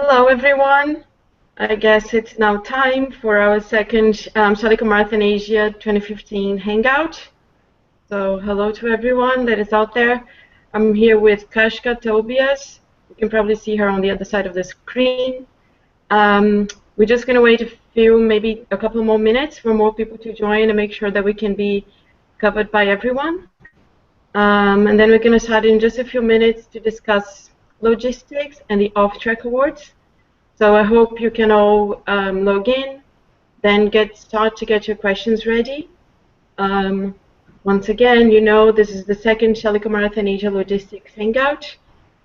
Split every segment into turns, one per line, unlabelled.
Hello, everyone. I guess it's now time for our second Silicon Marathon Asia 2015 Hangout. So hello to everyone that is out there. I'm here with Kashka Tobias. You can probably see her on the other side of the screen. We're just going to wait a few, maybe a couple more minutes for more people to join and make sure that we can be covered by everyone. And then we're going to start in just a few minutes to discuss logistics and the off-track awards. So I hope you can all log in, then start to get your questions ready. Once again, you know this is the second Silicon Marathon Asia Logistics Hangout.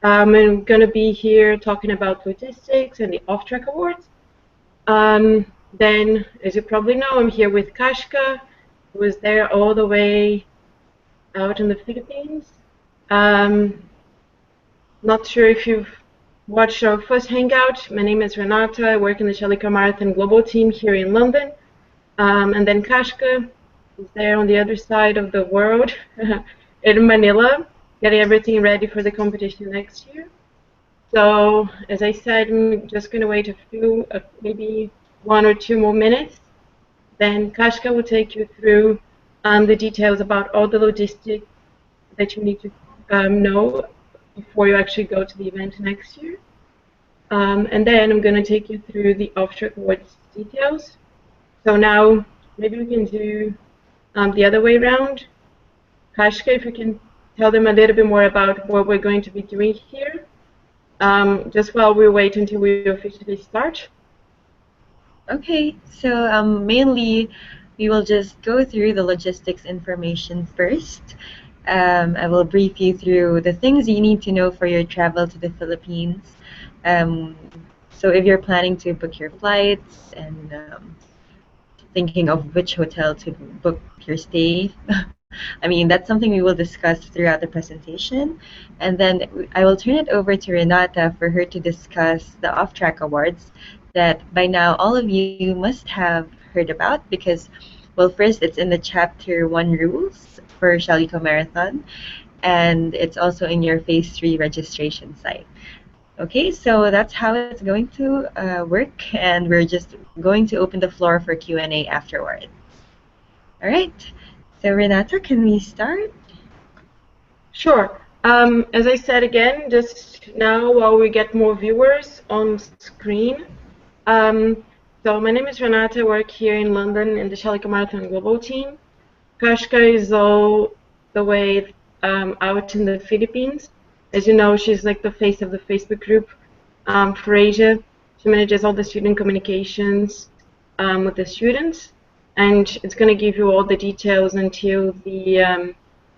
I'm going to be here talking about logistics and the off-track awards. Then, as you probably know, I'm here with Kashka, who is there all the way out in the Philippines. Not sure if you've watched our first hangout. My name is Renata. I work in the Silicon Marathon Global team here in London. And then Kashka is there on the other side of the world in Manila, getting everything ready for the competition next year. So, as I said, I'm just going to wait a few, maybe 1 or 2 more minutes. Then Kashka will take you through the details about all the logistics that you need to know before you actually go to the event next year. And then I'm going to take you through the off-track awards details. So now maybe we can do the other way around. Kashka, if you can tell them a little bit more about what we're going to be doing here, just while we wait until we officially start.
Okay, so mainly we will just go through the logistics information first. I will brief you through the things you need to know for your travel to the Philippines. So if you're planning to book your flights and thinking of which hotel to book your stay, I mean, that's something we will discuss throughout the presentation. And then I will turn it over to Renata for her to discuss the off-track awards that by now all of you must have heard about because, well, first it's in the Chapter 1 rules for Shalico Marathon, and it's also in your Phase 3 registration site. Okay, so that's how it's going to work, and we're just going to open the floor for Q&A afterwards. All right, so Renata, can we start?
Sure. As I said again, just now while we get more viewers on screen. So my name is Renata. I work here in London in the Silicon Marathon Global team. Kashka is all the way out in the Philippines. As you know, she's like the face of the Facebook group for Asia. She manages all the student communications with the students, and it's going to give you all the details until the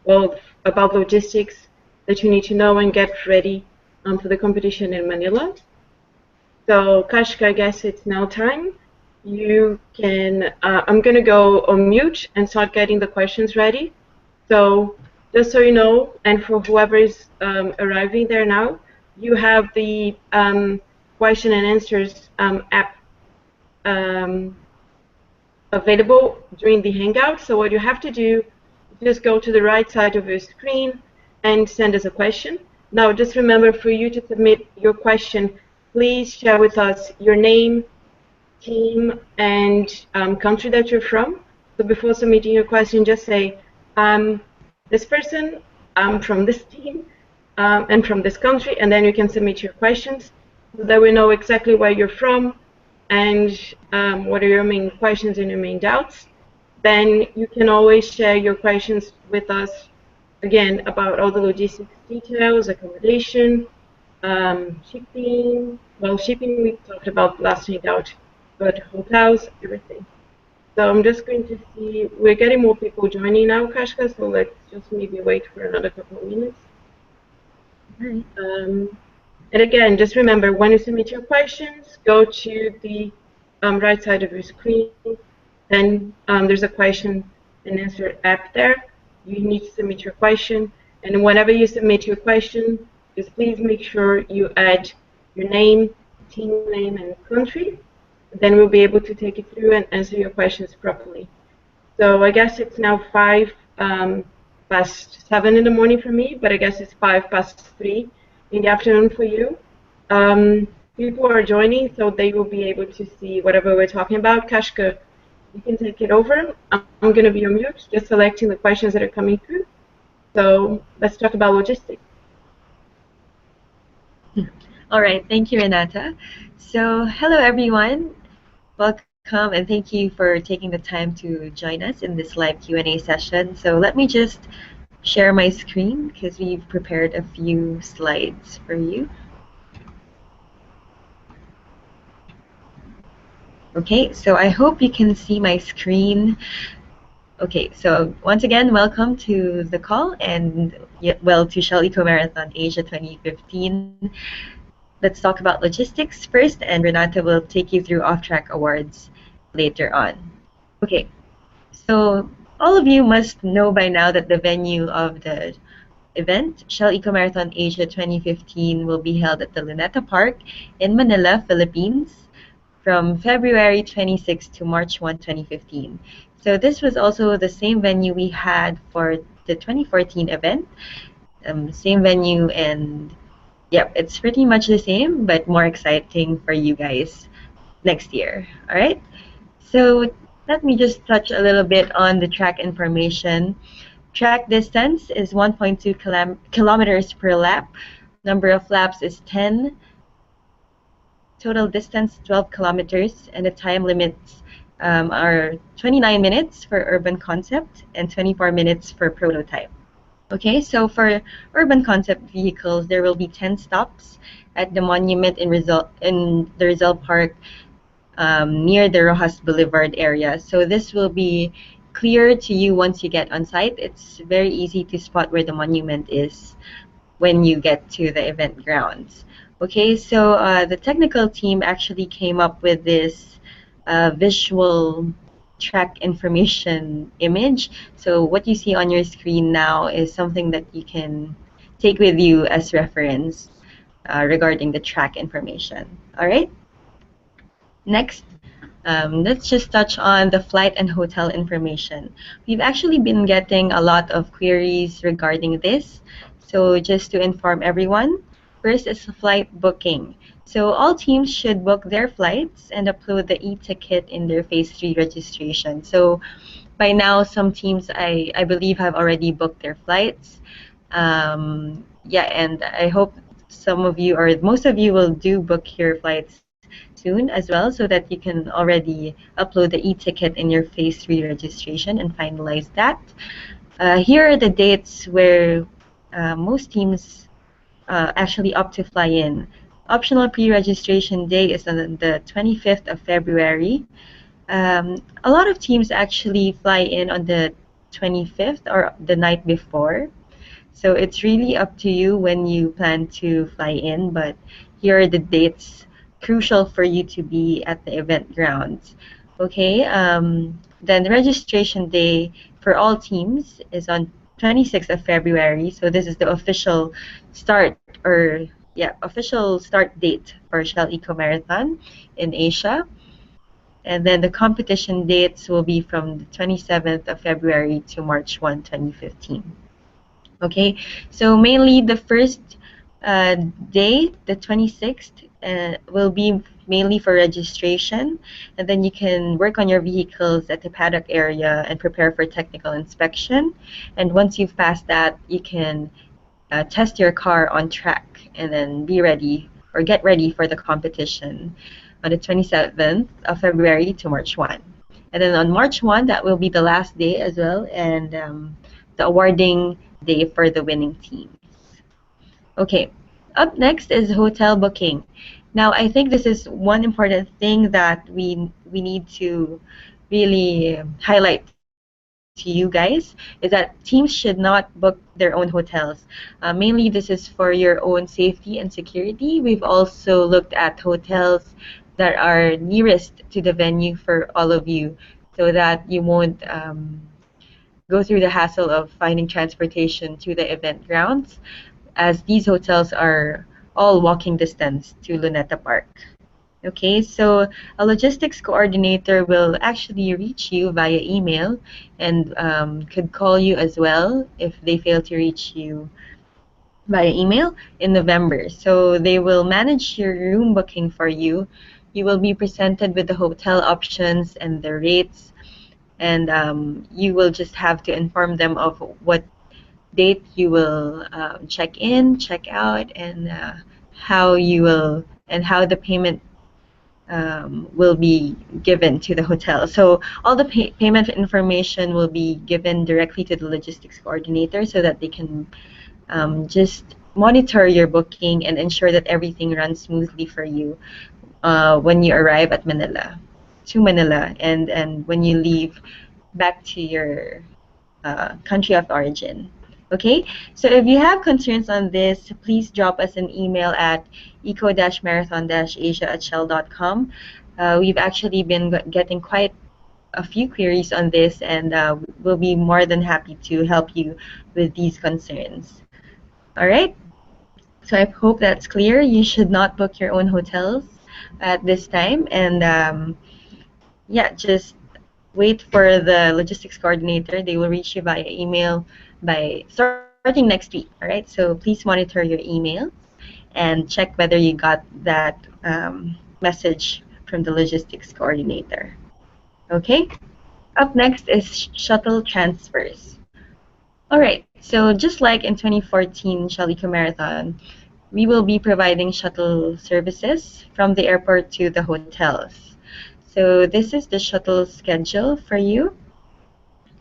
about logistics that you need to know and get ready for the competition in Manila. So Kashka, I guess it's now time. You can, I'm going to go on mute and start getting the questions ready. So just so you know, and for whoever is arriving there now, you have the question and answers app available during the Hangout. So what you have to do, just go to the right side of your screen and send us a question. Now just remember, for you to submit your question, please share with us your name, team, and country that you're from. So before submitting your question, just say, this person, I'm from this team, and from this country, and then you can submit your questions so that we know exactly where you're from and what are your main questions and your main doubts. Then you can always share your questions with us, again, about all the logistics details, accommodation, shipping. Well, shipping we talked about last hangout, but hotels, everything. So I'm just going to see, we're getting more people joining now, Kashka, so let's just maybe wait for another couple of minutes.
Right.
And again, just remember, when you submit your questions, go to the right side of your screen. Then there's a question and answer app there. You need to submit your question. And whenever you submit your question, just please make sure you add your name, team name, and country. Then we'll be able to take it through and answer your questions properly. So I guess it's now 5:07 in the morning for me, but I guess it's 3:05 in the afternoon for you. people are joining, so they will be able to see whatever we're talking about. Kashka, you can take it over. I'm going to be on mute, just selecting the questions that are coming through. So let's talk about logistics.
All right, thank you, Renata. So, hello everyone. Welcome and thank you for taking the time to join us in this live Q&A session. So, let me just share my screen because we've prepared a few slides for you. Okay, so I hope you can see my screen. Okay, so once again, welcome to the call and well to Shell Eco Marathon Asia 2015. Let's talk about logistics first, and Renata will take you through off-track awards later on. Okay, so all of you must know by now that the venue of the event, Shell Eco Marathon Asia 2015, will be held at the Luneta Park in Manila, Philippines, from February 26 to March 1, 2015. So this was also the same venue we had for the 2014 event, same venue, and yep, it's pretty much the same, but more exciting for you guys next year. All right. So let me just touch a little bit on the track information. Track distance is 1.2 kilometers per lap. Number of laps is 10. Total distance 12 kilometers, and the time limits are 29 minutes for urban concept and 24 minutes for prototype. Okay, so for urban concept vehicles, there will be 10 stops at the monument in the Rizal Park near the Rojas Boulevard area. So this will be clear to you once you get on site. It's very easy to spot where the monument is when you get to the event grounds. Okay, so the technical team actually came up with this visual track information image. So what you see on your screen now is something that you can take with you as reference regarding the track information. All right. Next, let's just touch on the flight and hotel information. We've actually been getting a lot of queries regarding this. So just to inform everyone, first is flight booking. So all teams should book their flights and upload the e-ticket in their phase 3 registration. So by now, some teams I believe have already booked their flights. Yeah, and I hope some of you or most of you will do book your flights soon as well so that you can already upload the e-ticket in your phase 3 registration and finalize that. Here are the dates where most teams actually opt to fly in. Optional pre-registration day is on the 25th of February. A lot of teams actually fly in on the 25th or the night before. So it's really up to you when you plan to fly in, but here are the dates crucial for you to be at the event grounds. Okay, then the registration day for all teams is on 26th of February. So this is the official start or yeah, official start date for Shell Eco Marathon in Asia. And then the competition dates will be from the 27th of February to March 1, 2015. Okay, so mainly the first uh, day, the 26th, will be mainly for registration, and then you can work on your vehicles at the paddock area and prepare for technical inspection. And once you've passed that, you can test your car on track and then be ready or get ready for the competition on the 27th of February to March 1. And then on March 1, that will be the last day as well, and the awarding day for the winning teams. Okay, up next is hotel booking. Now, I think this is one important thing that we need to really highlight to you guys is that teams should not book their own hotels. Mainly, this is for your own safety and security. We've also looked at hotels that are nearest to the venue for all of you so that you won't go through the hassle of finding transportation to the event grounds, as these hotels are all walking distance to Luneta Park. Okay, so a logistics coordinator will actually reach you via email and could call you as well if they fail to reach you via email in November. So they will manage your room booking for you. You will be presented with the hotel options and the rates, and you will just have to inform them of what date you will check in, check out, and how you will and how the payment will be given to the hotel. So all the payment information will be given directly to the logistics coordinator so that they can just monitor your booking and ensure that everything runs smoothly for you when you arrive at Manila, and when you leave back to your country of origin. Okay, so if you have concerns on this, please drop us an email at eco-marathon-asia@shell.com. We've actually been getting quite a few queries on this, and we'll be more than happy to help you with these concerns. All right, so I hope that's clear. You should not book your own hotels at this time, and yeah, just wait for the logistics coordinator. They will reach you via email by starting next week. All right, so please monitor your emails and check whether you got that message from the logistics coordinator. Okay, up next is shuttle transfers. All right, so just like in 2014 Shalico Marathon, we will be providing shuttle services from the airport to the hotels. So this is the shuttle schedule for you.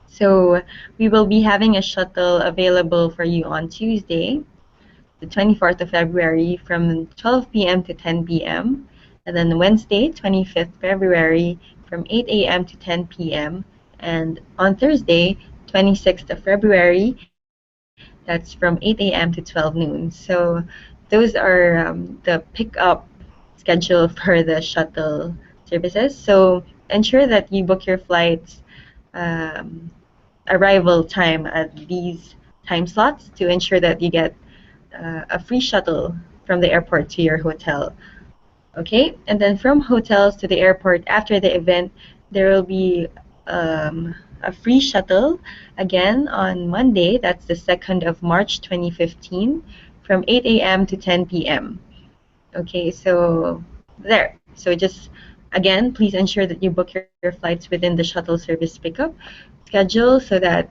So we will be having a shuttle available for you on Tuesday, the 24th of February from 12 p.m. to 10 p.m. And then Wednesday, 25th February from 8 a.m. to 10 p.m. And on Thursday, 26th of February, that's from 8 a.m. to 12 noon. So those are the pickup schedule for the shuttle services. So ensure that you book your flights um, arrival time at these time slots to ensure that you get a free shuttle from the airport to your hotel. Okay, and then from hotels to the airport after the event, there will be a free shuttle again on Monday. That's the 2nd of March 2015 from 8 a.m. to 10 p.m. Okay, so there. So just again, please ensure that you book your flights within the shuttle service pickup schedule so that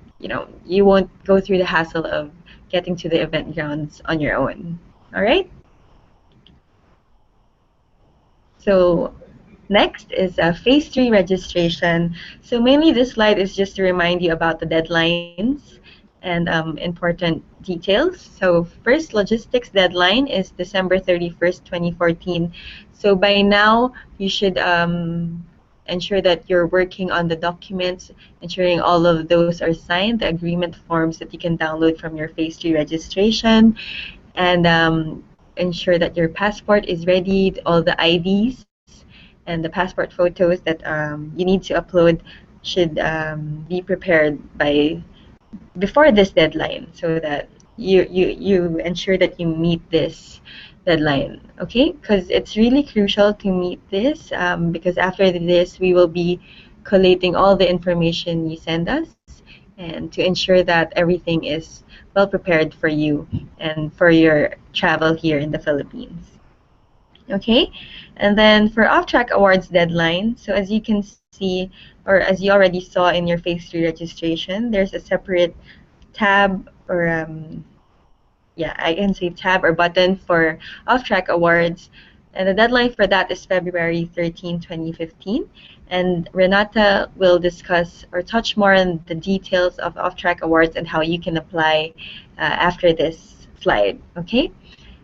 you won't go through the hassle of getting to the event grounds on your own. All right. So next is phase 3 registration. So mainly this slide is just to remind you about the deadlines and important details. So first, logistics deadline is December 31st, 2014. So by now, you should ensure that you're working on the documents, ensuring all of those are signed, the agreement forms that you can download from your phase 3 registration, and ensure that your passport is ready, all the IDs and the passport photos that you need to upload should be prepared by before this deadline so that you ensure that you meet this deadline. Okay, because it's really crucial to meet this because after this we will be collating all the information you send us and to ensure that everything is well prepared for you and for your travel here in the Philippines. Okay, and then for off-track awards deadline, so as you can see, or as you already saw in your phase 3 registration, there's a separate tab or yeah, I can say tab or button for off-track awards, and the deadline for that is February 13, 2015. And Renata will discuss or touch more on the details of off-track awards and how you can apply after this slide. Okay.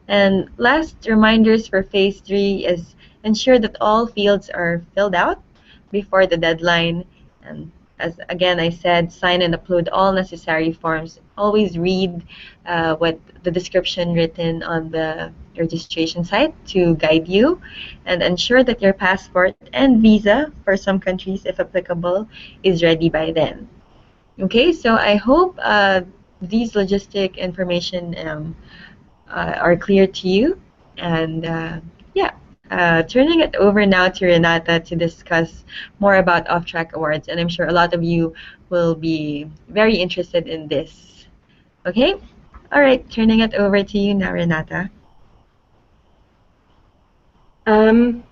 And last reminders for phase 3 is ensure that all fields are filled out before the deadline. And as again I said, sign and upload all necessary forms. Always read what the description written on the registration site to guide you, and ensure that your passport and visa for some countries, if applicable, is ready by then. Okay, so I hope these logistic information are clear to you. And yeah, turning it over now to Renata to discuss more about off-track awards. And I'm sure a lot of you will be very interested in this. Okay? All right, turning it over to you now, Renata.
Um,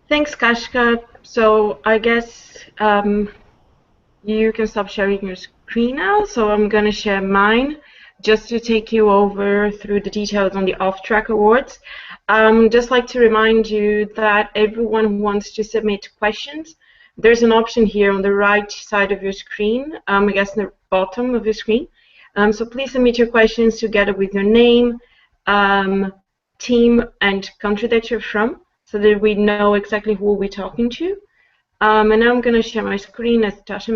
Thanks, Kashka. So I guess you can stop sharing your screen now. So I'm going to share mine just to take you over through the details on the off-track awards. Just like to remind you that everyone who wants to submit questions, there's an option here on the right side of your screen, I guess the bottom of your screen. So please submit your questions together with your name, team, and country that you're from, so that we know exactly who we're talking to. And now I'm going to share my screen as Kashka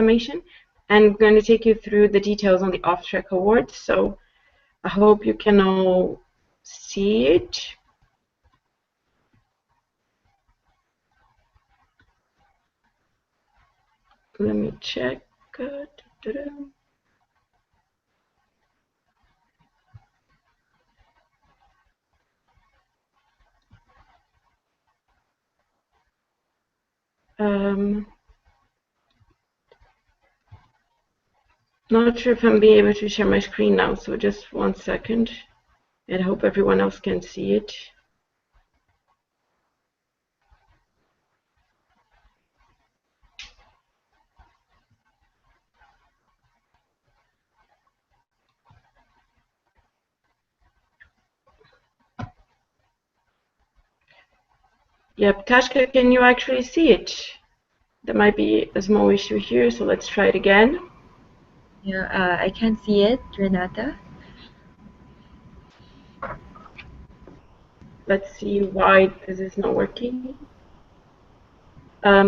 mentioned, and I'm going to take you through the details on the off-track awards. So I hope you can all see it. Let me check. Um, Not sure if I'm being able to share my screen now, so just 1 second, and I hope everyone else can see it. Yep, Kashka, can you actually see it? There might be a small issue here, so let's try it again.
Yeah, I can't see it, Renata.
Let's see why this is not working.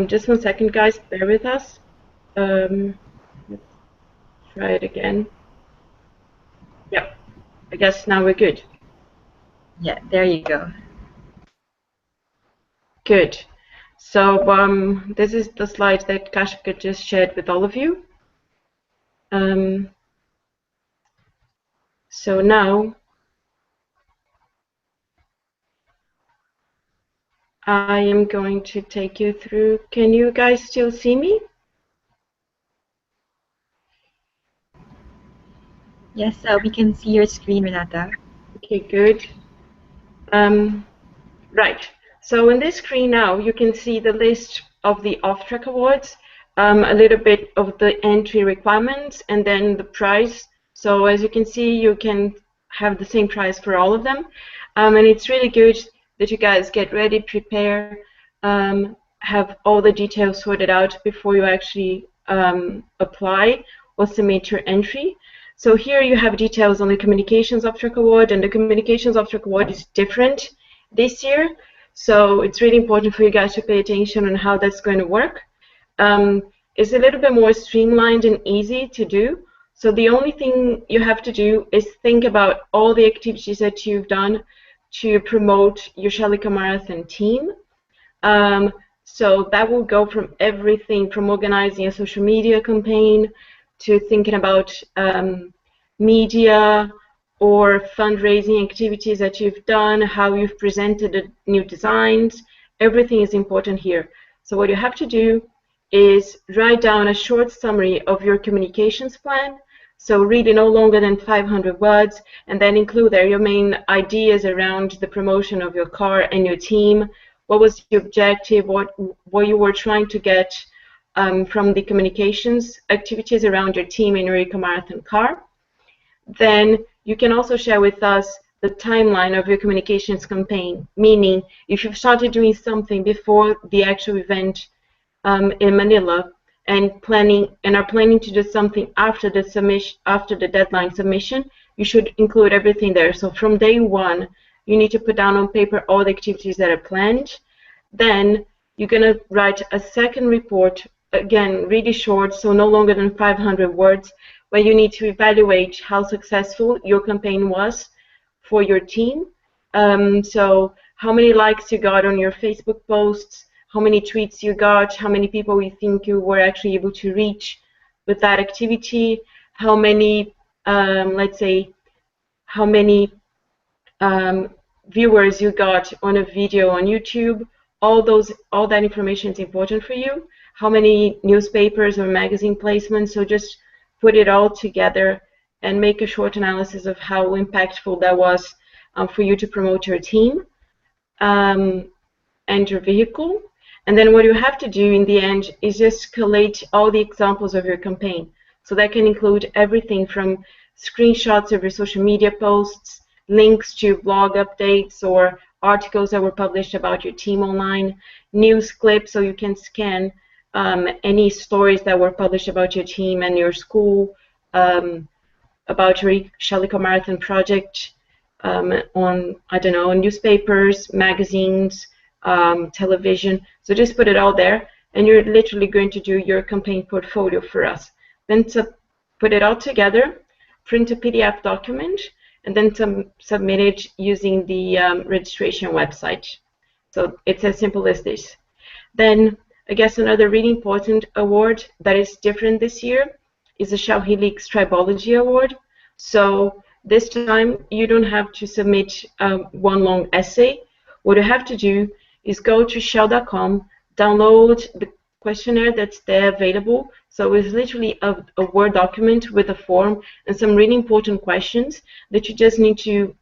Just 1 second, guys, bear with us. Let's try it again. Yep, I guess now we're good.
Yeah, there you go.
Good. So this is the slide that Kashka just shared with all of you. So now I am going to take you through. Can you guys still see me?
Yes, we can see your screen, Renata.
Okay, good. Right. So in this screen now, you can see the list of the off-track awards, a little bit of the entry requirements, and then the price. So as you can see, you can have the same price for all of them. And it's really good that you guys get ready, prepare, have all the details sorted out before you actually apply or submit your entry. So here you have details on the Communications Off-Track Award, and the Communications Off-Track Award is different this year. So it's really important for you guys to pay attention on how that's going to work. It's a little bit more streamlined and easy to do. So the only thing you have to do is think about all the activities that you've done to promote your Shalika Marathon team. So that will go from everything from organizing a social media campaign to thinking about media or fundraising activities that you've done, how you've presented the new designs. Everything is important here. So what you have to do is write down a short summary of your communications plan. So really no longer than 500 words, and then include there your main ideas around the promotion of your car and your team. What was the objective? What you were trying to get from the communications activities around your team and your Eco Marathon car? Then you can also share with us the timeline of your communications campaign, meaning if you've started doing something before the actual event in Manila and are planning to do something after the submission, after the deadline submission, you should include everything there. So from day one, you need to put down on paper all the activities that are planned. Then you're going to write a second report, again, really short, so no longer than 500 words, where you need to evaluate how successful your campaign was for your team. So how many likes you got on your Facebook posts, how many tweets you got, how many people you think you were actually able to reach with that activity, how many, let's say, how many viewers you got on a video on YouTube. All that information is important for you. How many newspapers or magazine placements? So just put it all together and make a short analysis of how impactful that was for you to promote your team and your vehicle. And then what you have to do in the end is just collate all the examples of your campaign. So that can include everything from screenshots of your social media posts, links to blog updates or articles that were published about your team online, news clips so you can scan any stories that were published about your team and your school, about your Shalico Marathon project, on, I don't know, newspapers, magazines, television. So just put it all there, and you're literally going to do your campaign portfolio for us. Then to put it all together, print a PDF document, and then submit it using the registration website. So it's as simple as this. Then I guess another really important award that is different this year is the Shell Helix Tribology Award. So this time you don't have to submit one long essay. What you have to do is go to shell.com, download the questionnaire that's there available. So it's literally a Word document with a form and some really important questions that you just need to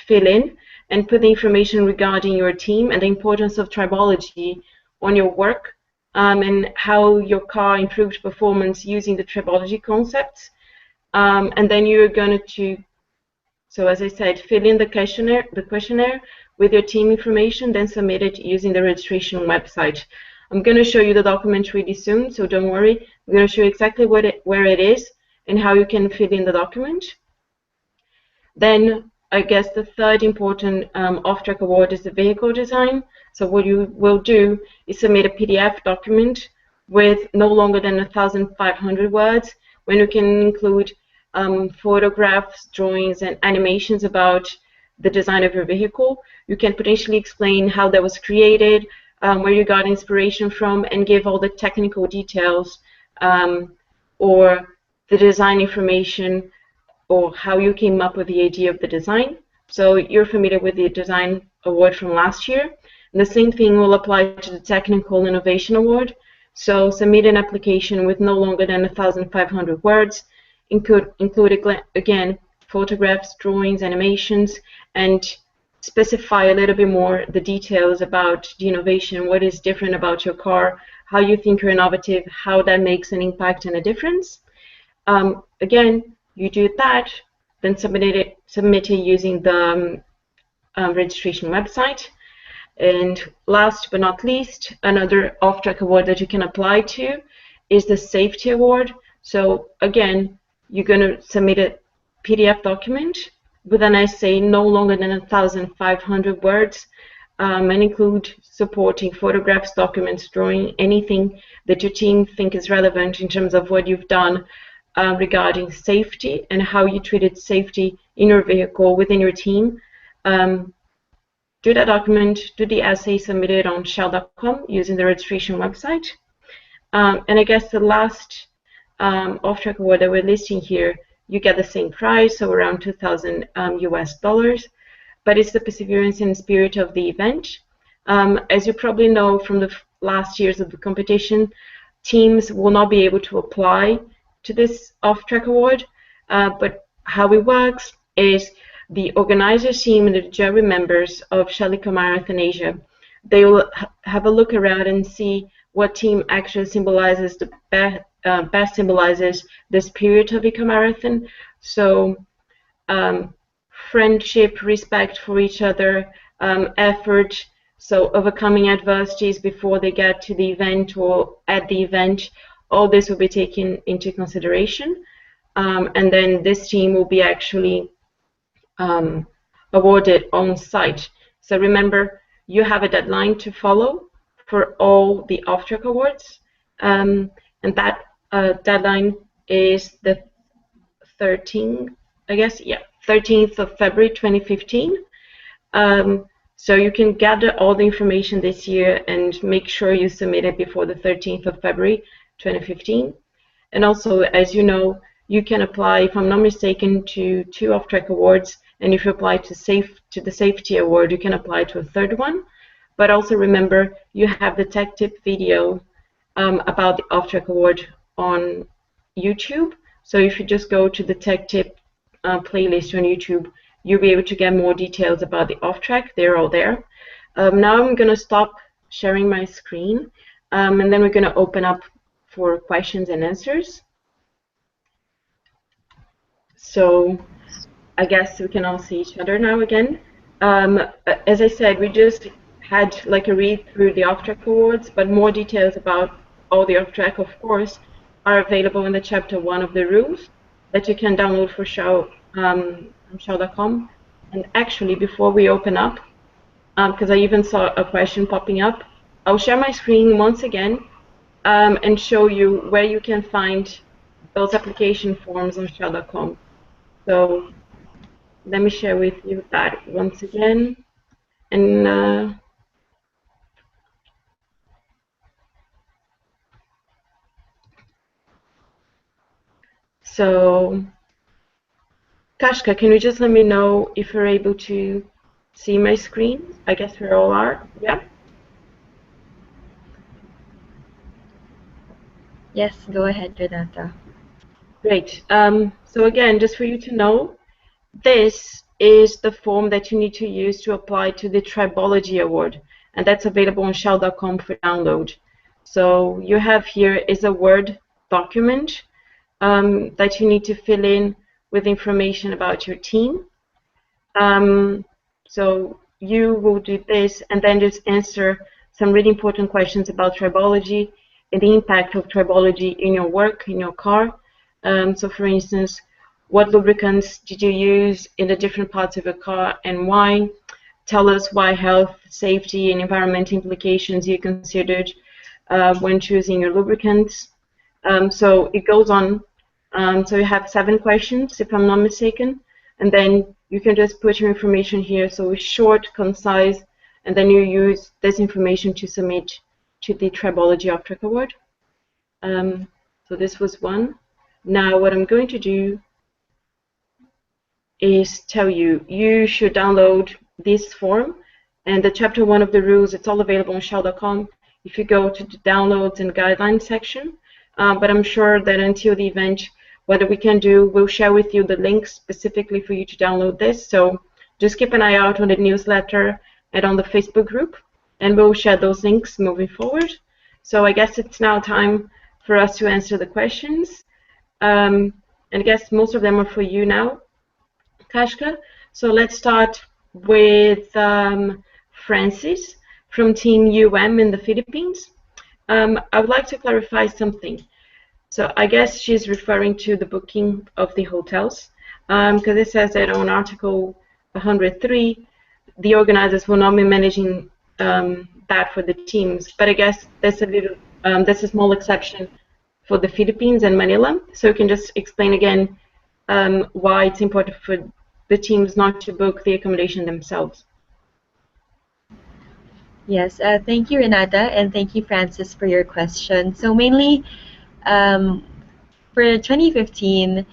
fill in and put the information regarding your team and the importance of tribology on your work, and how your car improved performance using the tribology concepts. And then you're going to, so as I said, fill in the questionnaire with your team information, then submit it using the registration website. I'm going to show you the document really soon, so don't worry. I'm going to show you exactly where it is and how you can fill in the document. Then I guess the third important off-track award is the vehicle design. So what you will do is submit a PDF document with no longer than 1,500 words, when you can include photographs, drawings, and animations about the design of your vehicle. You can potentially explain how that was created, where you got inspiration from, and give all the technical details or the design information, or how you came up with the idea of the design. So you're familiar with the design award from last year. And the same thing will apply to the Technical Innovation Award. So submit an application with no longer than 1,500 words, include again photographs, drawings, animations, and specify a little bit more the details about the innovation, what is different about your car, how you think you're innovative, how that makes an impact and a difference. Again, you do that, then submit it using the registration website. And last but not least, another off-track award that you can apply to is the Safety Award. So again, you're going to submit a PDF document with an essay no longer than 1,500 words, and include supporting photographs, documents, drawing, anything that your team think is relevant in terms of what you've done regarding safety and how you treated safety in your vehicle within your team. Do that document, do the essay, submit it on shell.com using the registration website. And I guess the last off-track award that we're listing here, you get the same price, so around 2,000 US dollars, but it's the perseverance and spirit of the event. As you probably know from the last years of the competition, teams will not be able to apply to this off-track award, but how it works is the organizers team and the jury members of Shalico Marathon Asia, they will have a look around and see what team actually symbolizes the best symbolizes the spirit of Eco Marathon. So friendship, respect for each other, effort, so overcoming adversities before they get to the event or at the event, all this will be taken into consideration. And then this team will be actually awarded on site. So remember, you have a deadline to follow for all the off-track awards, and that deadline is the 13th, I guess, yeah, 13th of February 2015. So you can gather all the information this year and make sure you submit it before the 13th of February 2015. And also, as you know, you can apply, if I'm not mistaken, to 2 off-track awards, and if you apply to the safety award, you can apply to a 3rd one. But also remember, you have the tech tip video about the off-track award on YouTube. So if you just go to the tech tip playlist on YouTube, you'll be able to get more details about the off track. They're all there. Now I'm going to stop sharing my screen, and then we're going to open up for questions and answers. So I guess we can all see each other now again. As I said, we just had like a read through the off-track awards, but more details about all the off-track, of course, are available in the chapter 1 of the rules that you can download for show from show.com. And actually, before we open up, because I even saw a question popping up, I'll share my screen once again and show you where you can find those application forms on show.com. So let me share with you that once again. And so, Kashka, can you just let me know if you're able to see my screen? I guess we all are. Yeah?
Yes, go ahead, Renata.
Great. So again, just for you to know, this is the form that you need to use to apply to the Tribology Award, and that's available on shell.com for download. So you have here is a Word document that you need to fill in with information about your team. So you will do this and then just answer some really important questions about tribology and the impact of tribology in your work, in your car. So for instance, what lubricants did you use in the different parts of your car and why? Tell us why health, safety, and environmental implications you considered when choosing your lubricants. So it goes on. So you have 7 questions, if I'm not mistaken, and then you can just put your information here. So it's short, concise, and then you use this information to submit to the Tribology Off-Track Award. So this was one. Now what I'm going to do is tell you, you should download this form and the chapter 1 of the rules. It's all available on shell.com if you go to the downloads and guidelines section. But I'm sure that until the event, what we can do, we'll share with you the links specifically for you to download this. So just keep an eye out on the newsletter and on the Facebook group, and we'll share those links moving forward. So I guess it's now time for us to answer the questions. And I guess most of them are for you now, Kashka. So let's start with Francis from Team UM in the Philippines. I would like to clarify something. So I guess she's referring to the booking of the hotels, because it says that on Article 103, the organizers will not be managing that for the teams. But I guess there's a small exception for the Philippines and Manila. So you can just explain again why it's important for the teams not to book the accommodation themselves.
Yes, thank you, Renata, and thank you, Francis, for your question. So mainly, um, for 2015,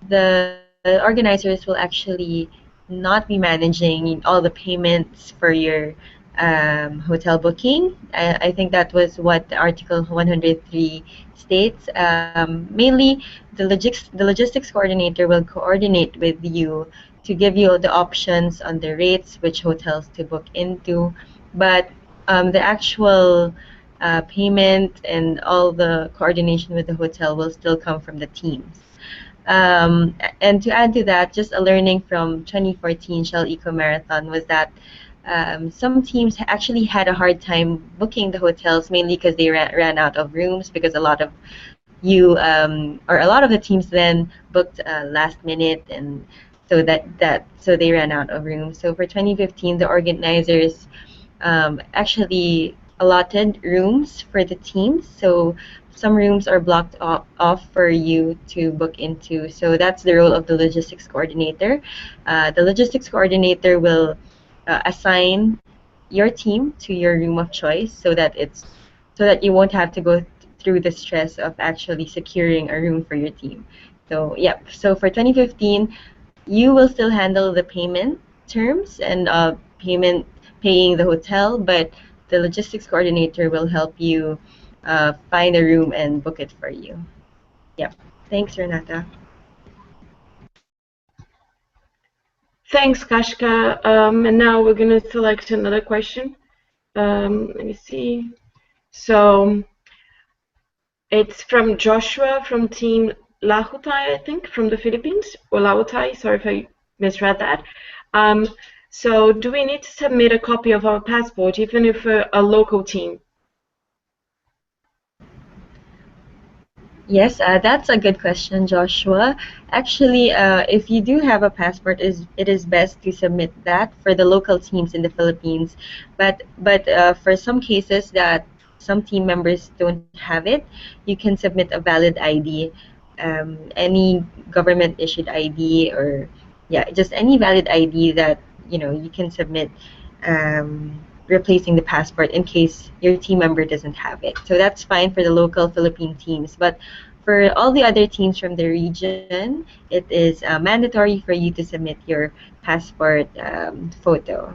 the organizers will actually not be managing all the payments for your hotel booking. I think that was what the Article 103 states. Mainly, the logistics coordinator will coordinate with you to give you the options on the rates, which hotels to book into. But the actual payment and all the coordination with the hotel will still come from the teams. And to add to that, just a learning from 2014 Shell Eco Marathon was that some teams actually had a hard time booking the hotels, mainly because they ran out of rooms, because a lot of a lot of the teams then booked last minute, and so they ran out of rooms. So for 2015, the organizers actually allotted rooms for the teams. So some rooms are blocked off for you to book into. So that's the role of the logistics coordinator. The logistics coordinator will assign your team to your room of choice, so that you won't have to go through the stress of actually securing a room for your team. So yep. So for 2015, you will still handle the payment terms and paying the hotel, but the logistics coordinator will help you find a room and book it for you. Yep. Thanks, Renata.
Thanks, Kashka. And now we're going to select another question. Let me see. So it's from Joshua from Team Lahutai, I think, from the Philippines, or Lautai. Sorry if I misread that. Um, so do we need to submit a copy of our passport, even if we're a local team?
Yes, that's a good question, Joshua. Actually, if you do have a passport, it is best to submit that for the local teams in the Philippines. But for some cases that some team members don't have it, you can submit a valid ID, any government issued ID, or yeah, just any valid ID that you can submit, replacing the passport in case your team member doesn't have it. So that's fine for the local Philippine teams. But for all the other teams from the region, it is mandatory for you to submit your passport photo.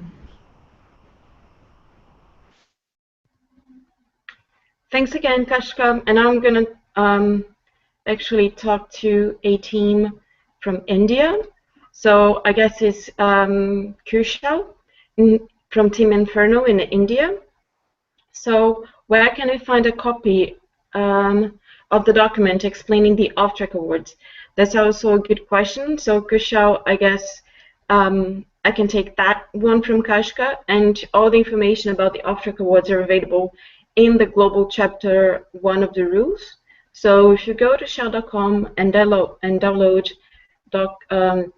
Thanks again, Kashka. And now I'm going to actually talk to a team from India. So I guess it's Kushal from Team Inferno in India. So where can I find a copy of the document explaining the off-track awards? That's also a good question. So Kushal, I guess I can take that one from Kashka, and all the information about the off-track awards are available in the global chapter 1 of the rules. So if you go to shell.com and download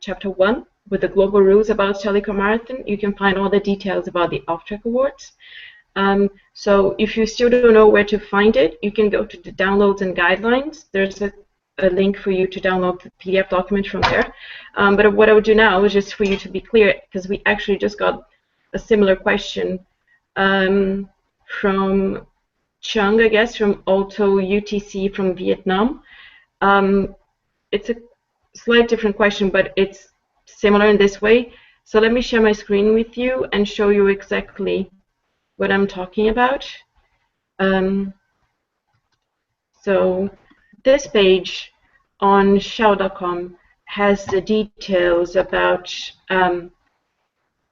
chapter 1 with the global rules about Telecom Marathon, you can find all the details about the off-track awards. So if you still don't know where to find it, you can go to the downloads and guidelines. There's a link for you to download the PDF document from there. But what I would do now is just for you to be clear, because we actually just got a similar question from Chung, I guess, from Auto UTC from Vietnam. It's a slight different question, but it's similar in this way. So let me share my screen with you and show you exactly what I'm talking about. So this page on shell.com has the details about,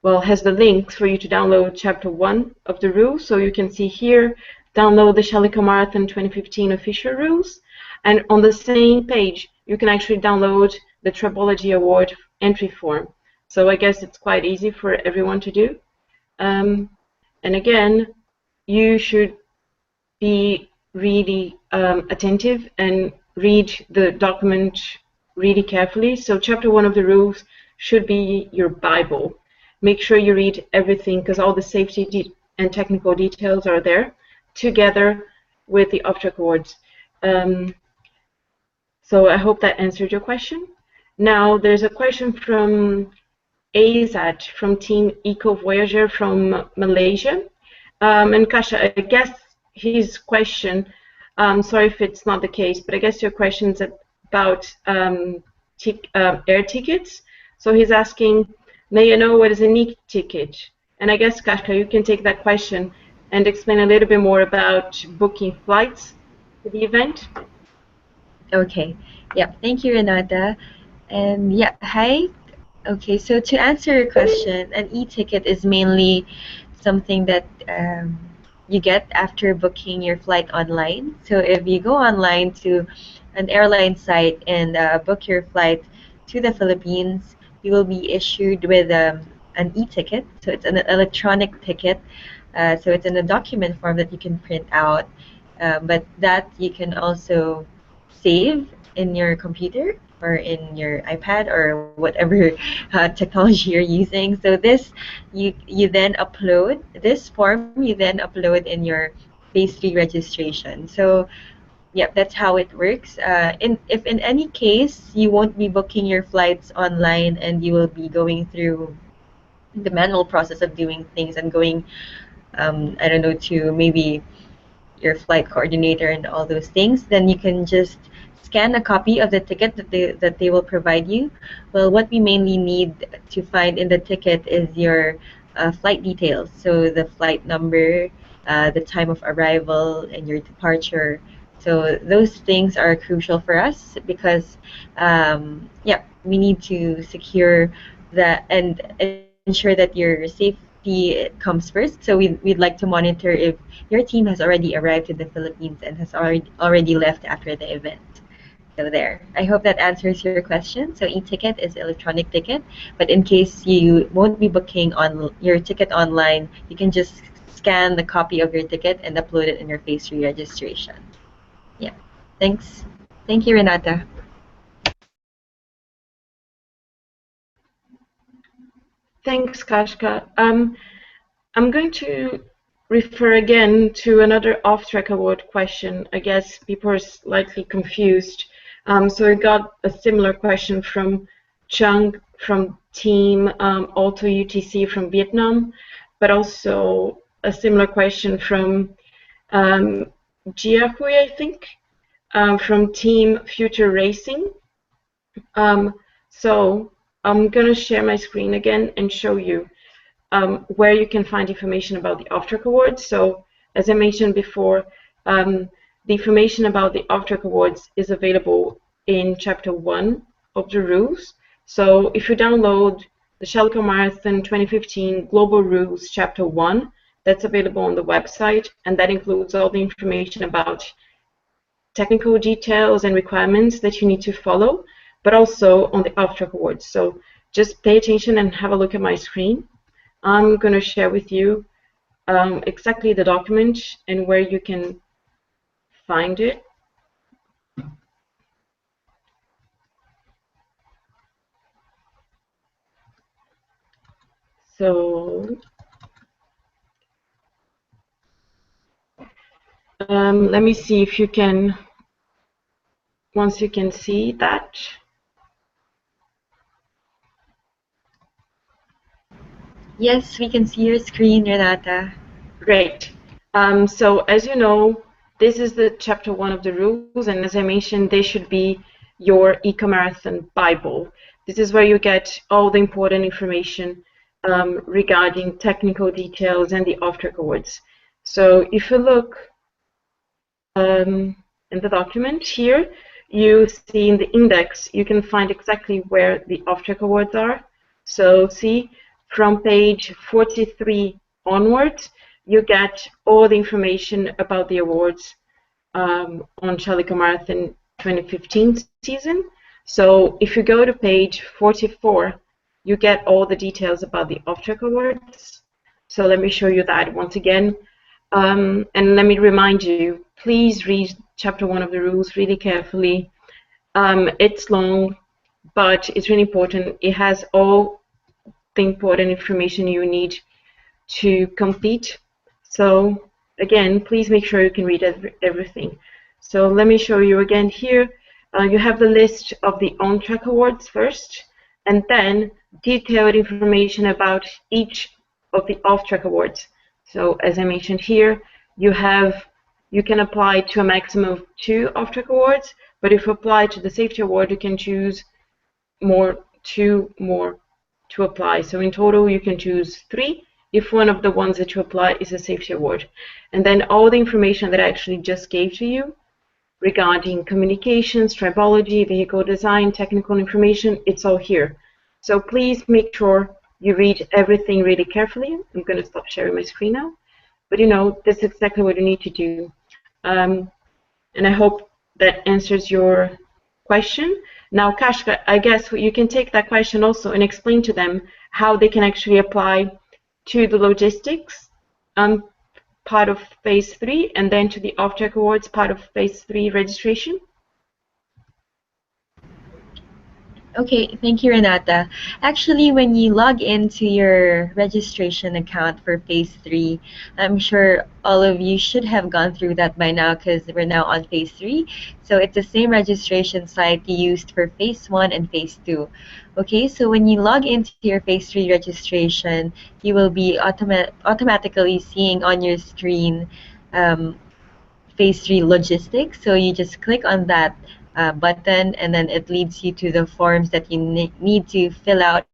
well, has the links for you to download chapter 1 of the rules. So you can see here, download the Telecom Marathon 2015 official rules. And on the same page, you can actually download the Tribology Award entry form. So I guess it's quite easy for everyone to do. And again, you should be really attentive and read the document really carefully. So chapter 1 of the rules should be your Bible. Make sure you read everything, because all the safety and technical details are there together with the off-track awards. So I hope that answered your question. Now there's a question from Azad from Team Eco Voyager from Malaysia. And Kasha, I guess his question, sorry if it's not the case, but I guess your question is about air tickets. So he's asking, may I know what is an e-ticket? And I guess, Kasha, you can take that question and explain a little bit more about booking flights to the event.
Okay. Yeah. Thank you, Renata. And yeah, hi. Okay. So to answer your question, an e-ticket is mainly something that you get after booking your flight online. So if you go online to an airline site and book your flight to the Philippines, you will be issued with an e-ticket. So it's an electronic ticket. So it's in a document form that you can print out, but that you can also save in your computer or in your iPad or whatever technology you're using. So this you then upload this form. You then upload in your phase 3 registration. So yeah, that's how it works. If in any case you won't be booking your flights online and you will be going through the manual process of doing things and going, I don't know, to maybe your flight coordinator and all those things, then you can just scan a copy of the ticket that they will provide you. Well, what we mainly need to find in the ticket is your flight details. So the flight number, the time of arrival, and your departure. So those things are crucial for us because, yeah, we need to secure that and ensure that your safety comes first. So we'd like to monitor if your team has already arrived to the Philippines and has already left after the event. So there. I hope that answers your question. So e-ticket is electronic ticket, but in case you won't be booking on your ticket online, you can just scan the copy of your ticket and upload it in your phase re-registration. Yeah. Thanks. Thank you, Renata.
Thanks, Kashka. I'm going to refer again to another off-track award question. I guess people are slightly confused. So we got a similar question from Chung from Team Auto UTC from Vietnam, but also a similar question from um, Jiahui, I think, from Team Future Racing. Um, so I'm going to share my screen again and show you where you can find information about the off-track awards. So as I mentioned before, the information about the off-track awards is available in chapter 1 of the rules. So if you download the Shelico Marathon 2015 Global Rules chapter 1, that's available on the website, and that includes all the information about technical details and requirements that you need to follow, but also on the off-track awards. So just pay attention and have a look at my screen. I'm going to share with you exactly the document and where you can find it. So let me see if you can, once you can see that.
Yes, we can see your screen, Renata.
Great. So as you know, this is the chapter 1 of the rules, and as I mentioned, they should be your eco-marathon Bible. This is where you get all the important information regarding technical details and the off-track awards. So if you look in the document here, you see in the index, you can find exactly where the off-track awards are. So see, from page 43 onwards, you get all the information about the awards on Shelico Marathon 2015 season. So if you go to page 44, you get all the details about the off-track awards. So let me show you that once again. And let me remind you, please read chapter 1 of the rules really carefully. It's long, but it's really important. It has all the important information you need to compete. So again, please make sure you can read everything. So let me show you again here. You have the list of the on-track awards first, and then detailed information about each of the off-track awards. So as I mentioned here, you can apply to a maximum of 2 off-track awards, but if you apply to the safety award, you can choose two more to apply. So in total, you can choose 3 if one of the ones that you apply is a safety award. And then all the information that I actually just gave to you regarding communications, tribology, vehicle design, technical information, it's all here. So please make sure you read everything really carefully. I'm going to stop sharing my screen now. But you know, that's exactly what you need to do. And I hope that answers your question. Now, Kashka, I guess you can take that question also and explain to them how they can actually apply to the logistics part of phase 3 and then to the off-track awards part of phase 3 registration.
Okay, thank you, Renata. Actually, when you log into your registration account for phase 3, I'm sure all of you should have gone through that by now because we're now on phase 3. So it's the same registration site you used for phase 1 and phase 2. Okay, so when you log into your phase 3 registration, you will be automatically seeing on your screen um, phase 3 logistics. So you just click on that button, and then it leads you to the forms that you need to fill out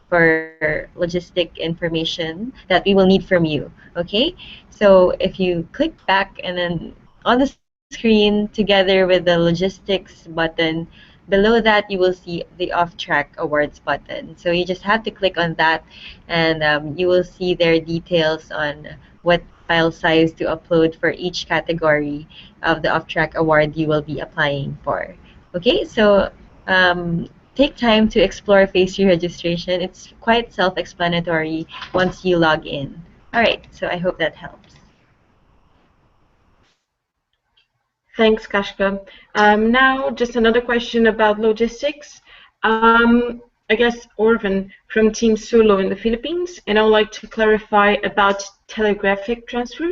for logistic information that we will need from you. Okay, so if you click back and then on the screen together with the logistics button, below that, you will see the off-track awards button. So you just have to click on that, and you will see their details on what file size to upload for each category of the off-track award you will be applying for. Okay, so take time to explore phase 3 registration. It's quite self-explanatory once you log in. All right, so I hope that helps.
Thanks, Kashka. Now, just another question about logistics. I guess Orvin from Team Solo in the Philippines, and I would like to clarify about telegraphic transfer.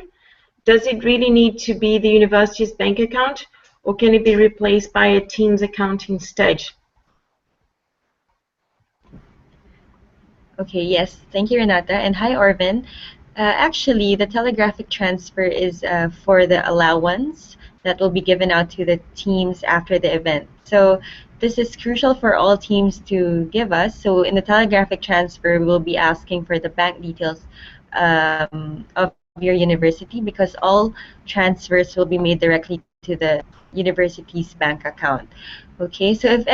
Does it really need to be the university's bank account, or can it be replaced by a team's account instead?
Okay, yes. Thank you, Renata. And hi, Orvin. Actually, the telegraphic transfer is for the allowance that will be given out to the teams after the event. So this is crucial for all teams to give us. So in the telegraphic transfer, we will be asking for the bank details of your university, because all transfers will be made directly to the university's bank account. Okay, so if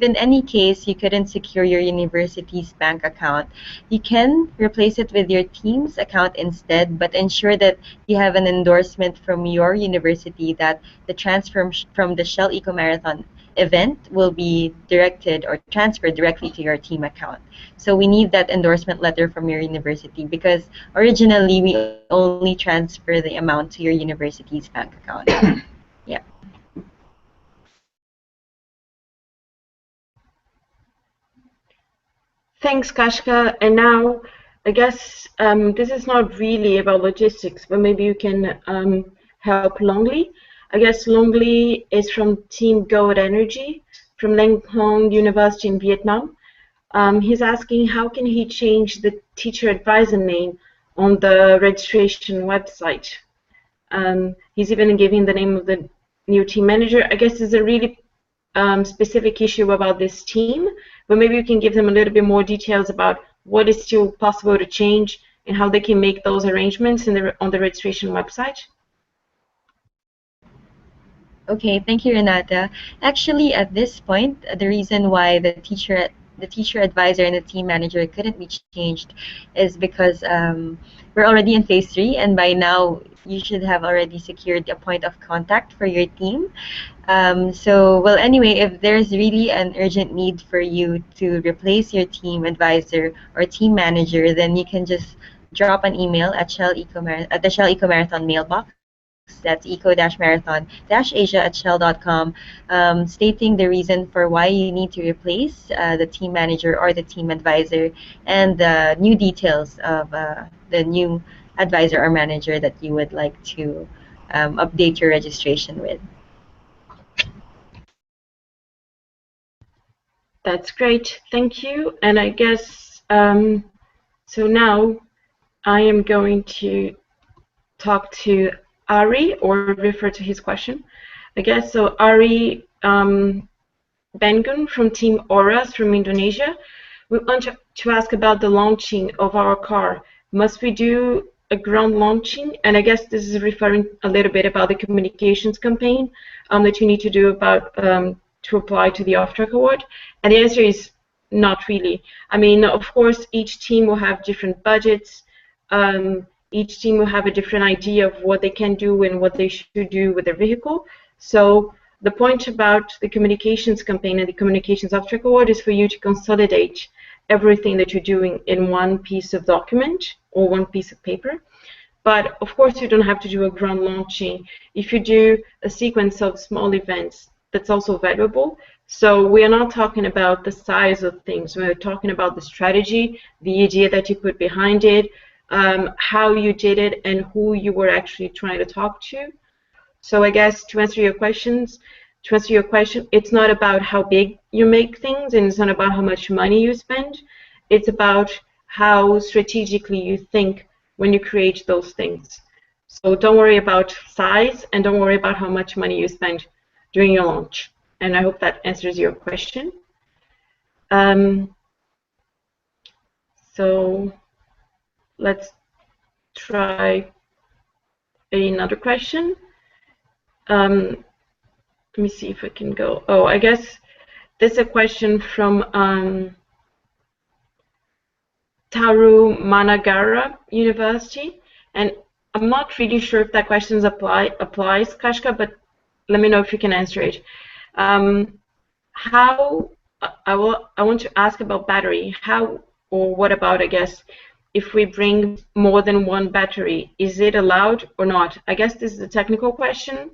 in any case you couldn't secure your university's bank account, you can replace it with your team's account instead, but ensure that you have an endorsement from your university that the transfer from the Shell Eco Marathon event will be directed or transferred directly to your team account. So we need that endorsement letter from your university, because originally we only transfer the amount to your university's bank account. Yeah.
Thanks, Kashka. And now, I guess this is not really about logistics, but maybe you can help Longley. I guess Longley is from Team Goat Energy from Lang Hong University in Vietnam. He's asking how can he change the teacher advisor name on the registration website. He's even giving the name of the new team manager. I guess it's a really specific issue about this team, but maybe you can give them a little bit more details about what is still possible to change and how they can make those arrangements on the registration website.
Okay, thank you, Renata. Actually, at this point, the reason why the teacher advisor and the team manager couldn't be changed is because we're already in phase 3, and by now you should have already secured a point of contact for your team. Well, anyway, if there's really an urgent need for you to replace your team advisor or team manager, then you can just drop an email at at the Shell Eco Marathon mailbox. That's eco-marathon-asia@shell.com, stating the reason for why you need to replace the team manager or the team advisor, and the new details of the new advisor or manager that you would like to update your registration with.
That's great, thank you. And I guess so now I am going to talk to Ari or refer to his question. I guess so. Ari Bengun from Team Auras from Indonesia. We want to ask about the launching of our car. Must we do a ground launching? And I guess this is referring a little bit about the communications campaign that you need to do about to apply to the off-track award. And the answer is not really. I mean, of course, each team will have different budgets. Each team will have a different idea of what they can do and what they should do with their vehicle. So the point about the communications campaign and the communications off-track award is for you to consolidate everything that you're doing in one piece of document or one piece of paper. But of course, you don't have to do a ground launching. If you do a sequence of small events, that's also valuable. So we are not talking about the size of things. We're talking about the strategy, the idea that you put behind it, how you did it, and who you were actually trying to talk to. So I guess to answer your question, it's not about how big you make things, and it's not about how much money you spend. It's about how strategically you think when you create those things. So don't worry about size, and don't worry about how much money you spend during your launch. And I hope that answers your question. So let's try another question. Let me see if I can go. Oh, I guess there's a question from Taru Managara University, and I'm not really sure if that question applies, Kashka, but let me know if you can answer it. How I want to ask about battery. How or what about, I guess, if we bring more than one battery, is it allowed or not? I guess this is a technical question.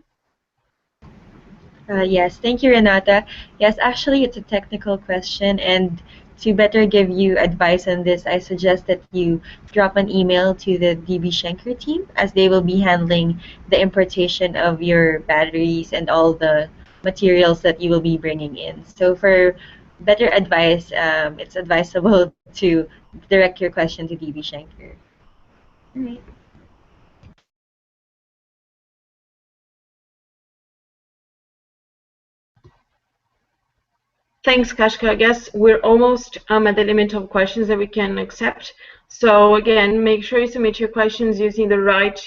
Yes, thank you, Renata. Yes, actually, it's a technical question, and to better give you advice on this, I suggest that you drop an email to the DB Schenker team, as they will be handling the importation of your batteries and all the materials that you will be bringing in. So, for better advice, it's advisable to direct your question to DB Schenker. All right.
Thanks, Kashka. I guess we're almost at the limit of questions that we can accept. So again, make sure you submit your questions using the right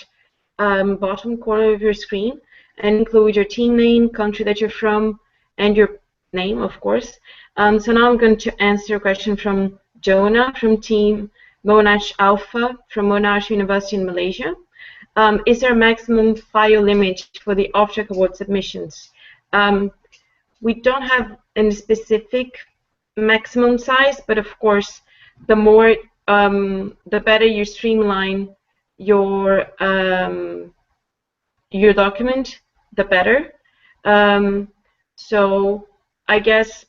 bottom corner of your screen and include your team name, country that you're from, and your name, of course. So now I'm going to answer a question from Jonah from team Monash Alpha from Monash University in Malaysia. Is there a maximum file limit for the Off-Track Award submissions? We don't have any specific maximum size, but of course, the more, the better you streamline your document, the better. So I guess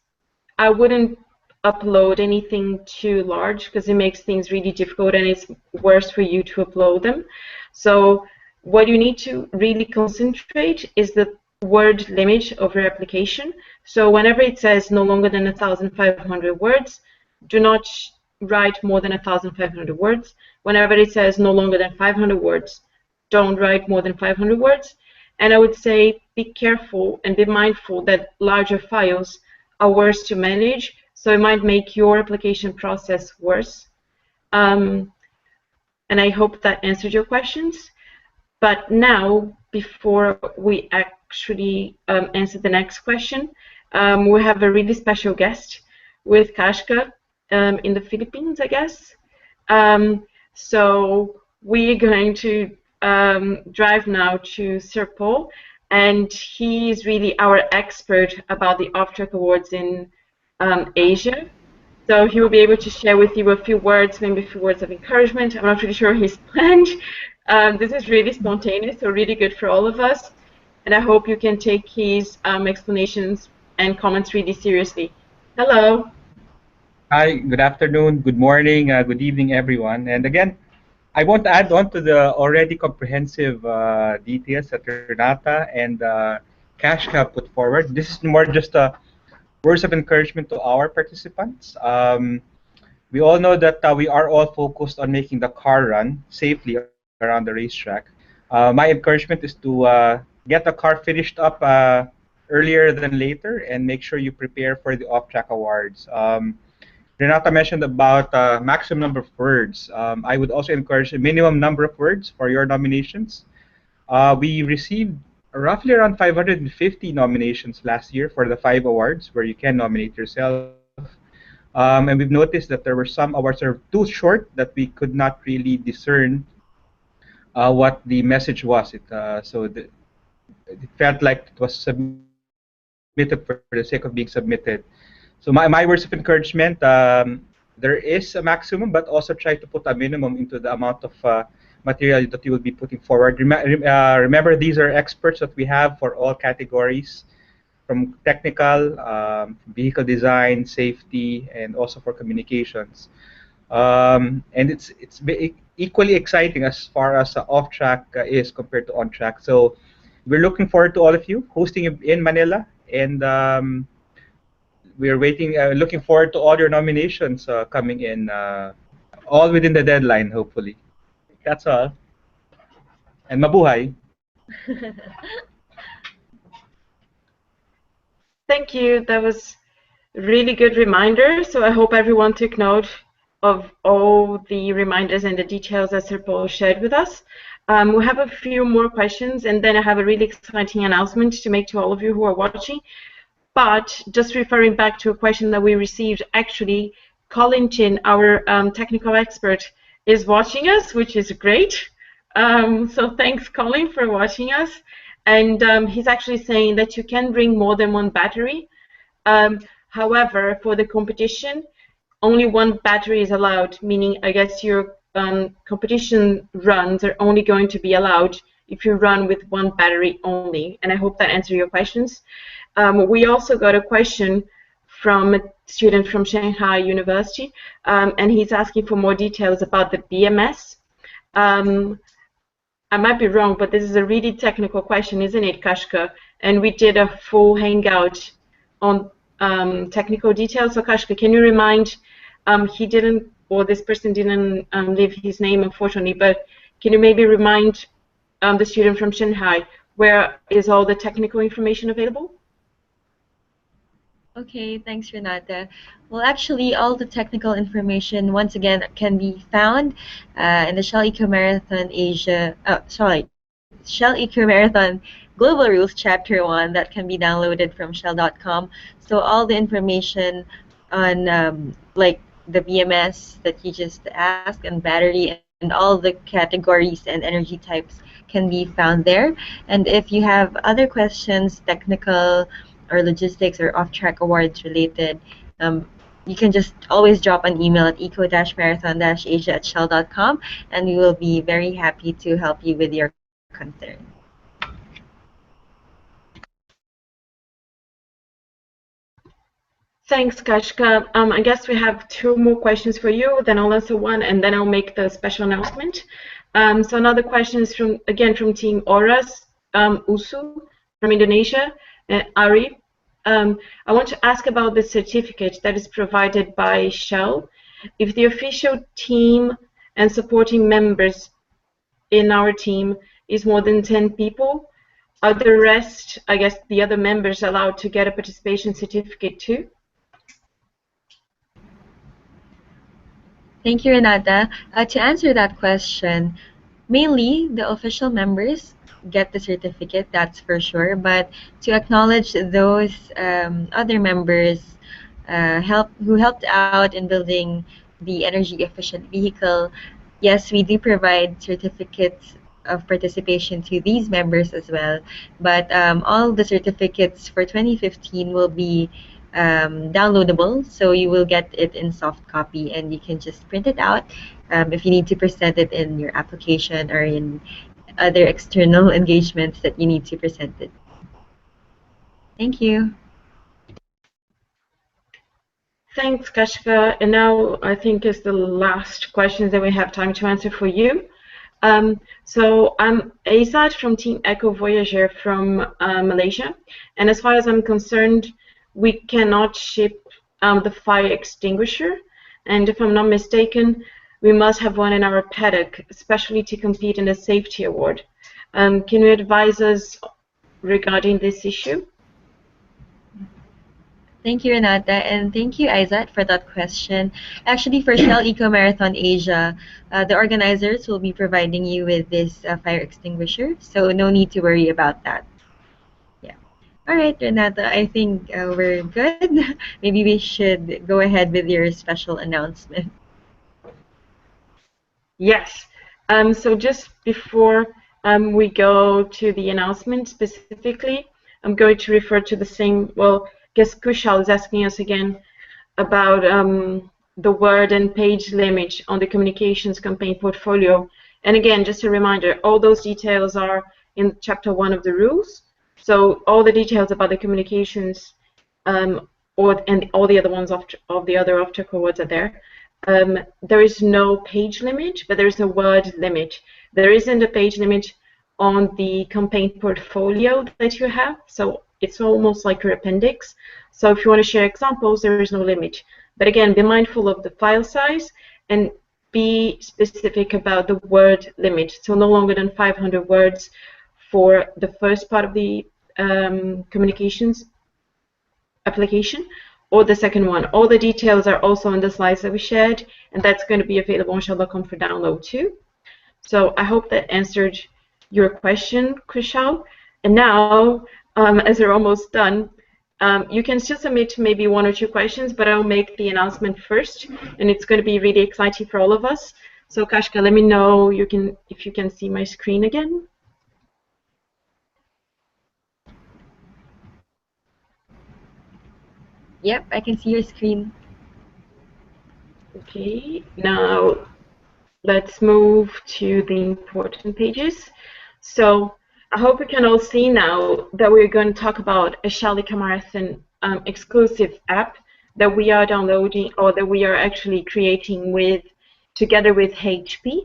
I wouldn't upload anything too large because it makes things really difficult and it's worse for you to upload them. So what you need to really concentrate is the word limit of your application. So whenever it says no longer than 1,500 words, do not write more than 1,500 words. Whenever it says no longer than 500 words, don't write more than 500 words. And I would say be careful and be mindful that larger files are worse to manage, so it might make your application process worse. And I hope that answered your questions. But now, before we actually answer the next question, we have a really special guest with Kashka in the Philippines, I guess. So we're going to drive now to Serpol, and he is really our expert about the Off-Track Awards in Asia. So he will be able to share with you a few words, maybe a few words of encouragement. I'm not really sure he's planned. This is really spontaneous, so really good for all of us. And I hope you can take his explanations and comments really seriously. Hello.
Hi, good afternoon, good morning, good evening, everyone. And again, I want to add on to the already comprehensive details that Renata and Kashka put forward. This is more just words of encouragement to our participants. We all know that we are all focused on making the car run safely around the racetrack. My encouragement is to get the car finished up earlier than later and make sure you prepare for the off-track awards. Renata mentioned about maximum number of words. I would also encourage a minimum number of words for your nominations. We received roughly around 550 nominations last year for the 5 awards where you can nominate yourself. And we've noticed that there were some awards that are too short that we could not really discern what the message was. It felt like it was submitted for the sake of being submitted. So my words of encouragement, there is a maximum, but also try to put a minimum into the amount of material that you will be putting forward. Remember, these are experts that we have for all categories, from technical, vehicle design, safety, and also for communications. And it's equally exciting as far as off track is compared to on track. So we're looking forward to all of you hosting in Manila, and we're looking forward to all your nominations coming in, all within the deadline, hopefully. That's all. And mabuhay.
Thank you. That was a really good reminder. So I hope everyone took note of all the reminders and the details that Serpol shared with us. We have a few more questions, and then I have a really exciting announcement to make to all of you who are watching. But just referring back to a question that we received, actually, Colin Chin, our technical expert, is watching us, which is great. So thanks, Colin, for watching us. And he's actually saying that you can bring more than one battery. However, for the competition, only one battery is allowed, meaning I guess your competition runs are only going to be allowed if you run with one battery only. And I hope that answers your questions. We also got a question from a student from Shanghai University, and he's asking for more details about the BMS. I might be wrong, but this is a really technical question, isn't it, Kashka? And we did a full hangout on technical details. So Kashka, can you remind, he didn't, or this person didn't leave his name, unfortunately, but can you maybe remind the student from Shanghai, where is all the technical information available?
Okay, thanks, Renata. Well, actually, all the technical information, once again, can be found in the Shell Eco Marathon Asia, Shell Eco Marathon Global Rules Chapter 1 that can be downloaded from shell.com. So all the information on like the BMS that you just asked and battery and all the categories and energy types can be found there. And if you have other questions, technical or logistics or off-track awards related, you can just always drop an email at eco-marathon-asia@shell.com, and we will be very happy to help you with your concern.
Thanks, Kashka. I guess we have two more questions for you, then I'll answer one, and then I'll make the special announcement. So another question is from, again, from Team Oras, Usu from Indonesia, and Ari. I want to ask about the certificate that is provided by Shell. If the official team and supporting members in our team is more than 10 people, are the rest, I guess, the other members allowed to get a participation certificate too?
Thank you, Renata. To answer that question, mainly the official members get the certificate, that's for sure. But to acknowledge those other members who helped out in building the energy efficient vehicle, yes, we do provide certificates of participation to these members as well. But all the certificates for 2015 will be downloadable, so you will get it in soft copy and you can just print it out if you need to present it in your application or in other external engagements that you need to present it. Thank you.
Thanks, Kashka. And now I think is the last question that we have time to answer for you. So I'm Azad from Team Eco Voyager from Malaysia. And as far as I'm concerned, we cannot ship the fire extinguisher. And if I'm not mistaken, we must have one in our paddock, especially to compete in the safety award. Can you advise us regarding this issue?
Thank you, Renata, and thank you, Aizat, for that question. Actually, for Shell Eco Marathon Asia, the organizers will be providing you with this fire extinguisher, so no need to worry about that. Yeah. All right, Renata, I think we're good. Maybe we should go ahead with your special announcement.
Yes. So just before we go to the announcement specifically, I'm going to refer to the same, well, I guess Kushal is asking us again about the word and page limit on the communications campaign portfolio. And again, just a reminder, all those details are in chapter 1 of the rules. So all the details about the communications and all the other ones of the other off-track awards are there. There is no page limit, but there is a word limit. There isn't a page limit on the campaign portfolio that you have, so it's almost like your appendix. So if you want to share examples, there is no limit. But again, be mindful of the file size and be specific about the word limit. So no longer than 500 words for the first part of the communications application, or the second one. All the details are also on the slides that we shared, and that's going to be available on shell.com for download too. So I hope that answered your question, Kushal. And now, as we're almost done, You can still submit maybe 1 or 2 questions, but I'll make the announcement first, and it's going to be really exciting for all of us. So Kashka, let me know if you can see my screen again.
Yep, I can see your screen.
Okay, now let's move to the important pages. So I hope you can all see now that we're going to talk about a Shalika Marathon exclusive app that we are downloading, or that we are actually creating together with HP.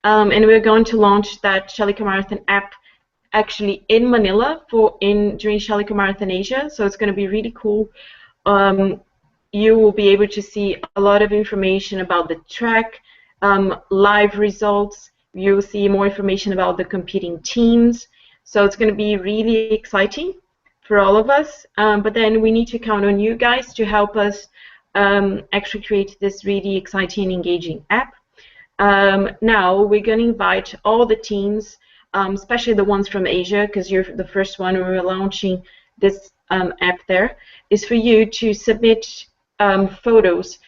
And we're going to launch that Shalika Marathon app actually in Manila during Shalika Marathon Asia. So it's going to be really cool. You will be able to see a lot of information about the track, live results. You'll see more information about the competing teams. So it's going to be really exciting for all of us. But then we need to count on you guys to help us actually create this really exciting and engaging app. Now we're going to invite all the teams, especially the ones from Asia, because you're the first one. We're launching this app there, is for you to submit photos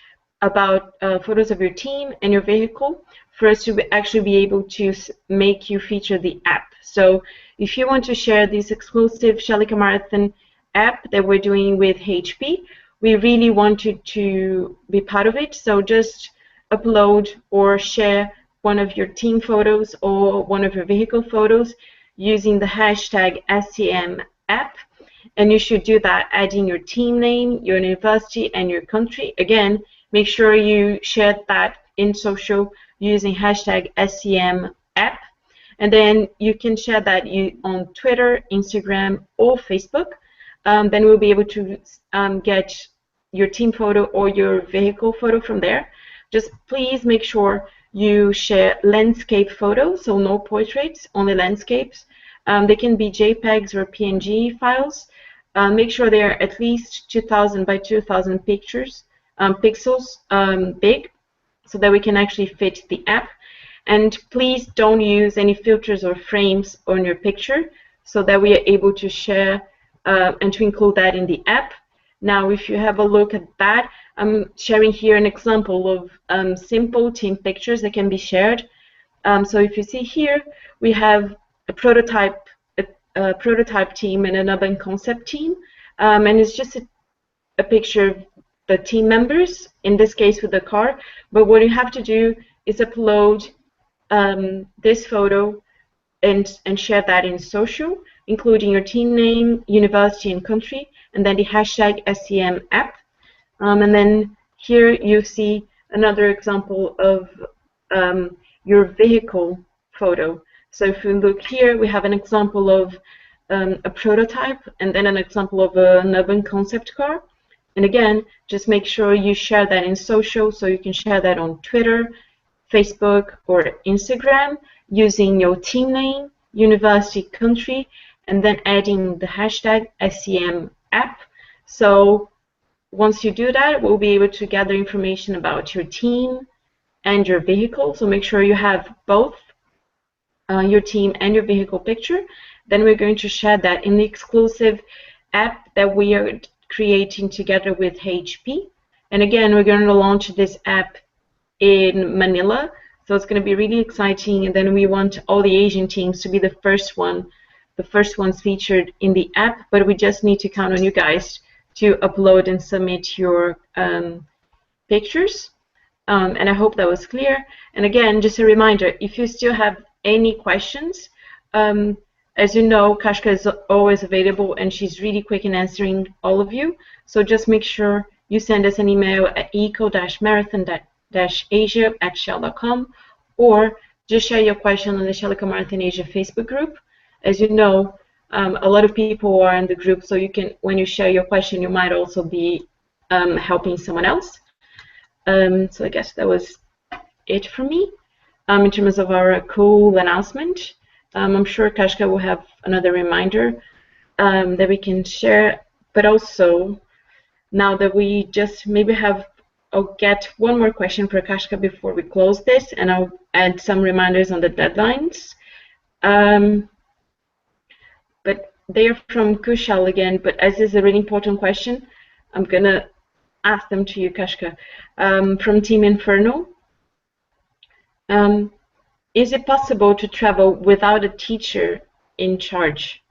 photos of your team and your vehicle for us to actually be able to make you feature the app. So if you want to share this exclusive Shalika Marathon app that we're doing with HP, we really want you to be part of it. So just upload or share one of your team photos or one of your vehicle photos using the hashtag SCM app. And you should do that adding your team name, your university, and your country. Again, make sure you share that in social using hashtag SCM app. And then you can share that on Twitter, Instagram, or Facebook. Then we'll be able to get your team photo or your vehicle photo from there. Just please make sure you share landscape photos, so no portraits, only landscapes. They can be JPEGs or PNG files. Make sure they are at least 2000 by 2000 pixels big, so that we can actually fit the app. And please don't use any filters or frames on your picture, so that we are able to share and to include that in the app. Now, if you have a look at that, I'm sharing here an example of simple team pictures that can be shared. So if you see here, we have a prototype team and an urban concept team, and it's just a picture of the team members, in this case with the car. But what you have to do is upload this photo and share that in social, including your team name, university, and country, and then the hashtag SCM app. And then here you see another example of your vehicle photo. So if you look here, we have an example of a prototype, and then an example of an urban concept car. And again, just make sure you share that in social, so you can share that on Twitter, Facebook, or Instagram using your team name, university, country, and then adding the hashtag SCM app. So once you do that, we'll be able to gather information about your team and your vehicle. So make sure you have both your team and your vehicle picture. Then we're going to share that in the exclusive app that we are creating together with HP. And again, we're going to launch this app in Manila. So it's going to be really exciting. And then we want all the Asian teams to be the first ones featured in the app. But we just need to count on you guys to upload and submit your pictures. And I hope that was clear. And again, just a reminder, if you still have any questions, as you know, Kashka is always available, and she's really quick in answering all of you. So just make sure you send us an email at eco-marathon-asia@shell.com, or just share your question on the Shalika Marathon Asia Facebook group. As you know, a lot of people are in the group, so you can, when you share your question, you might also be helping someone else. So I guess that was it for me in terms of our cool announcement. I'm sure Kashka will have another reminder that we can share, but also now that we just maybe I'll get one more question for Kashka before we close this, and I'll add some reminders on the deadlines. But they are from Kushal again, but as this is a really important question, I'm gonna ask them to you, Kashka. From Team Inferno. Um, is it possible to travel without a teacher in charge?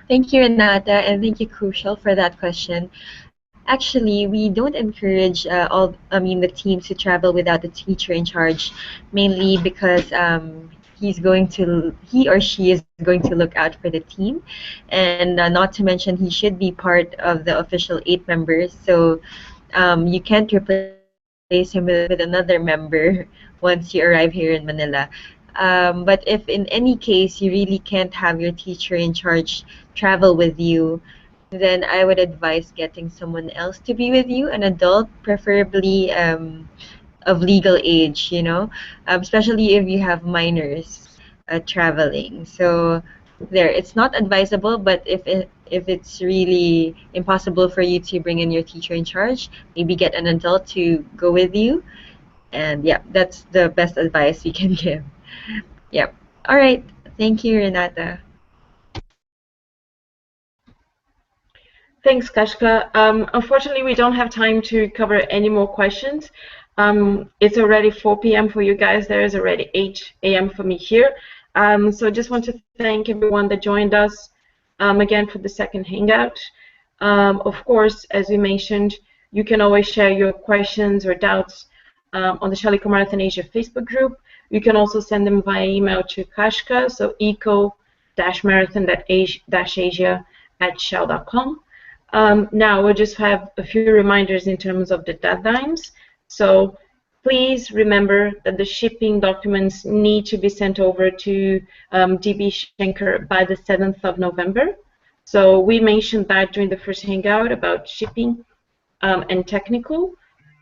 Thank you, Renata, and thank you, Crucial, for that question. Actually, we don't encourage the teams to travel without the teacher in charge, mainly because he or she is going to look out for the team, and not to mention he should be part of the official 8 members. So you can't replace him with another member once you arrive here in Manila. But if in any case you really can't have your teacher in charge travel with you, then I would advise getting someone else to be with you, an adult, preferably of legal age, especially if you have minors traveling. So there, it's not advisable, but if it's really impossible for you to bring in your teacher in charge, maybe get an adult to go with you. And yeah, that's the best advice we can give. Yep. All right. Thank you, Renata.
Thanks, Kashka. Unfortunately, we don't have time to cover any more questions. It's already 4 p.m. for you guys. There is already 8 a.m. for me here. So just want to thank everyone that joined us again for the second hangout. Of course, as we mentioned, you can always share your questions or doubts on the Shell Eco Marathon Asia Facebook group. You can also send them via email to Kashka, so eco-marathon-asia@shell.com. Now we'll just have a few reminders in terms of the deadlines. So please remember that the shipping documents need to be sent over to DB Schenker by the 7th of November. So we mentioned that during the first hangout about shipping and technical.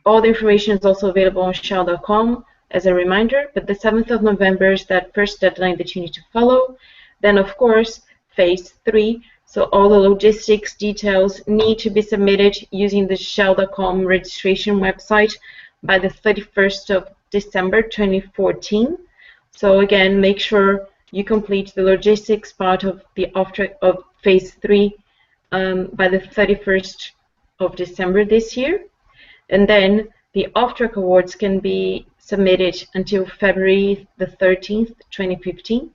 All the information is also available on shell.com as a reminder, but the 7th of November is that first deadline that you need to follow. Then, of course, phase 3. So all the logistics details need to be submitted using the shell.com registration website by the 31st of December 2014. So again, make sure you complete the logistics part of the of phase 3 by the 31st of December this year. And then the off-track awards can be submitted until February the 13th, 2015.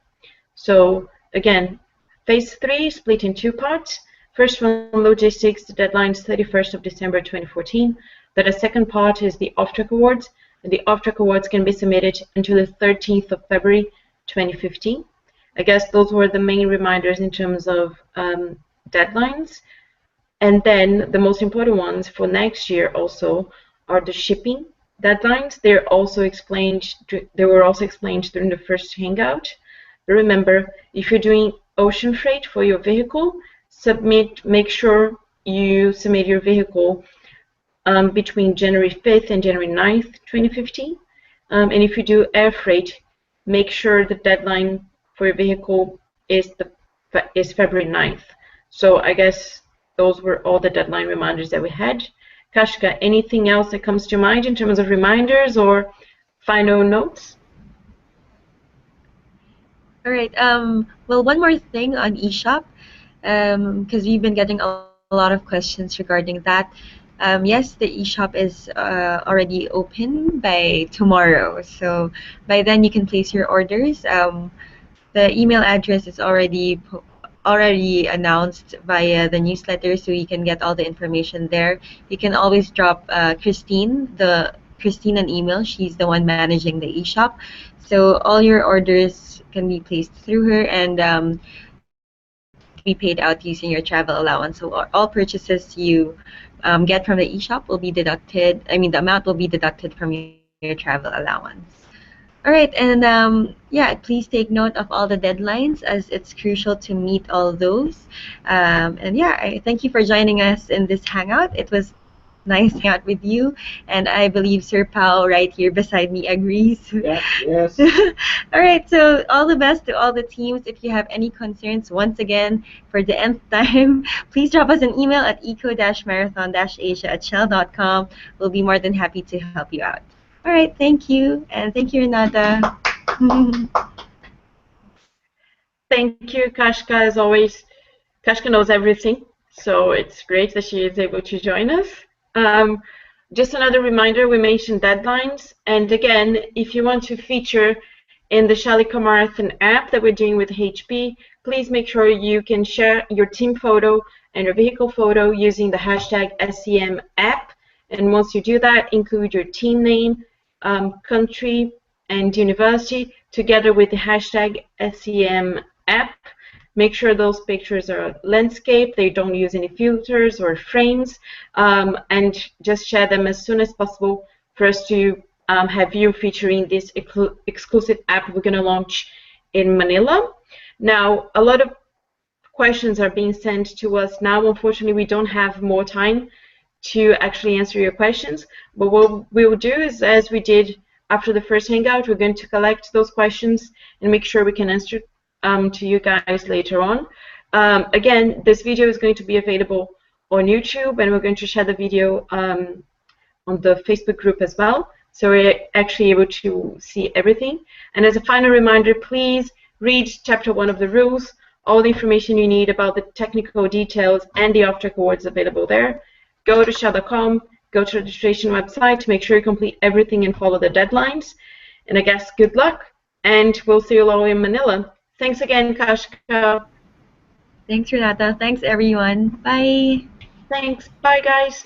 So again, phase 3 split in 2 parts. First one, logistics, the deadline is 31st of December 2014. Then the second part is the off-track awards. And the off-track awards can be submitted until the 13th of February 2015. I guess those were the main reminders in terms of deadlines. And then the most important ones for next year also are the shipping deadlines. They were also explained during the first hangout. Remember, if you're doing ocean freight for your vehicle, make sure you submit your vehicle between January 5th and January 9th, 2015. And if you do air freight, make sure the deadline for your vehicle is February 9th. So I guess those were all the deadline reminders that we had. Kashka, anything else that comes to mind in terms of reminders or final notes?
All right. Well, one more thing on eShop, because we've been getting a lot of questions regarding that. Yes, the eShop is already open by tomorrow. So by then you can place your orders. The email address is already announced via the newsletter, so you can get all the information there. You can always drop Christine an email. She's the one managing the eShop. So all your orders can be placed through her, and they can be paid out using your travel allowance. So all purchases you get from the eShop will be deducted. I mean, the amount will be deducted from your travel allowance. All right, and yeah, please take note of all the deadlines as it's crucial to meet all those. And yeah, I thank you for joining us in this hangout. It was nice hanging out with you, and I believe Sir Pao right here beside me agrees.
Yeah, yes.
All right, so all the best to all the teams. If you have any concerns, once again, for the nth time, please drop us an email at eco-marathon-asia@shell.com. We'll be more than happy to help you out. All right, thank you, and thank you, Renata.
Thank you, Kashka, as always. Kashka knows everything, so it's great that she is able to join us. Um, just another reminder, we mentioned deadlines. And again, if you want to feature in the Shaliko Marathon app that we're doing with HP, please make sure you can share your team photo and your vehicle photo using the hashtag SEM app. And once you do that, include your team name, country, and university together with the hashtag SEM app. Make sure those pictures are landscape, they don't use any filters or frames, and just share them as soon as possible for us to have you featuring this exclusive app we're going to launch in Manila. Now, a lot of questions are being sent to us now. Unfortunately, we don't have more time to actually answer your questions. But what we will do is, as we did after the first Hangout, we're going to collect those questions and make sure we can answer to you guys later on. Again, this video is going to be available on YouTube, and we're going to share the video on the Facebook group as well. So we're actually able to see everything. And as a final reminder, please read Chapter 1 of the rules, all the information you need about the technical details and the off-track awards available there. Go to shell.com, go to the registration website to make sure you complete everything and follow the deadlines. And I guess good luck, and we'll see you all in Manila. Thanks again, Kashka.
Thanks, Renata. Thanks, everyone. Bye.
Thanks. Bye, guys.